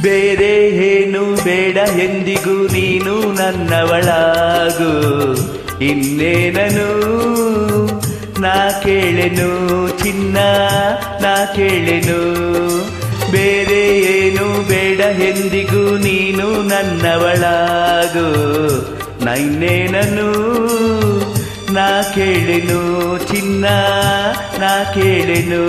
ಬೇರೆ ಏನು ಬೇಡ ಎಂದಿಗೂ ನೀನು ನನ್ನವಳಾಗು. ಇನ್ನೇನನು ನಾ ಕೇಳೆನು ಚಿನ್ನ, ನಾ ಕೇಳೆನು. ಬೇರೆ ಏನು ಬೇಡ ಎಂದಿಗೂ ನೀನು ನನ್ನವಳಾಗು. ಇನ್ನೇನನು ನಾ ಕೇಳೆನು ಚಿನ್ನ, ನಾ ಕೇಳೆನು.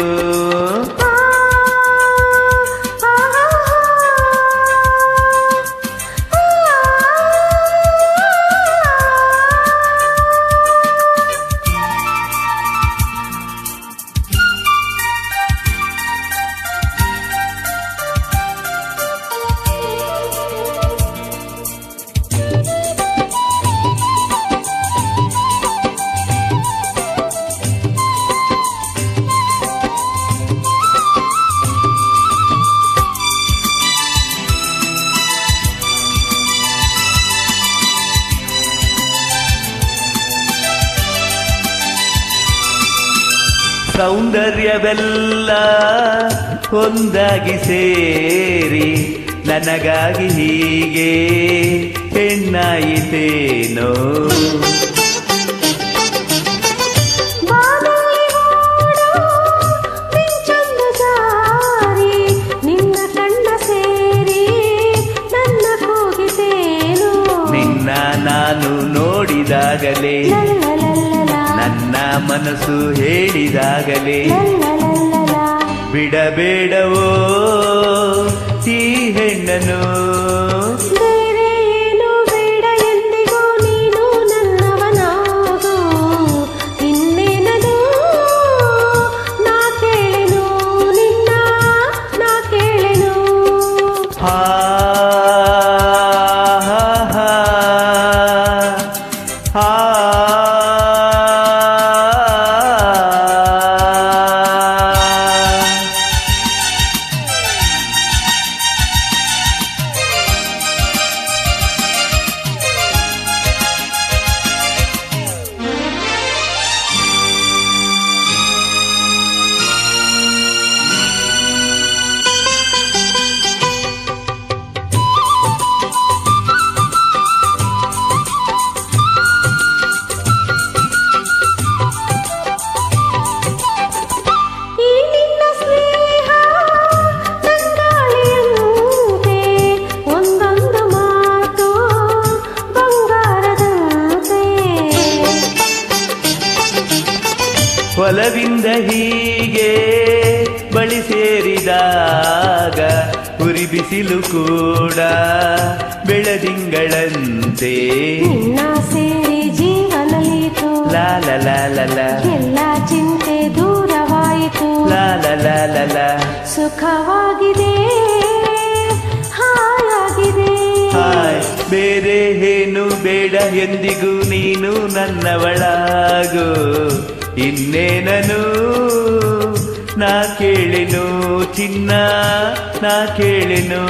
ಸೌಂದರ್ಯವೆಲ್ಲ ಒಂದಾಗಿ ಸೇರಿ ನನಗಾಗಿ ಹೀಗೆ ಹೆಣ್ಣಾಯಿತೇನೋ. ನಿನ್ನ ಕಣ್ಣ ಸೇರಿ ನನ್ನ ಕೂಗಿತೇನೋ. ನಿನ್ನ ನಾನು ನೋಡಿದಾಗಲೇ, ನನ್ನ ಮನಸ್ಸು ಹೇಳಿದಾಗಲೇ, ಬಿಡಬೇಡವೋ ಈ ಹೆಣ್ಣನು. ಬೇರೆ ಏನು ಬೇಡ ಎಂದಿಗೂ ನೀನು ನನ್ನವನಾಗು. ಇನ್ನೇನದು ನಾ ಕೇಳೆನು ನಿನ್ನ, ನಾ ಕೇಳೆನು. ಹಾ ಹಾ ಹಾ ಹಾ. ಒಲವಿಂದ ಹೀಗೆ ಬಳಿ ಸೇರಿದಾಗ ಉರಿ ಬಿಸಿಲು ಕೂಡ ಬೆಳದಿಂಗಳಂತೆ ನಿನ್ನ ಸೇರಿ ಜೀವನಲಿತು. ಲಾಲ ಲಾಲ ಎಲ್ಲ ಚಿಂತೆ ದೂರವಾಯಿತು. ಲಾಲ ಲಾಲ ಸುಖವಾಗಿದೆ, ಹಾಯಾಗಿದೆ. ಹಾಯ್. ಬೇರೆ ಏನು ಬೇಡ ಎಂದಿಗೂ ನೀನು ನನ್ನವಳಾಗು. ಇನ್ನೇನನು ನಾ ಕೇಳೆನು ಚಿನ್ನ, ನಾ ಕೇಳೆನು.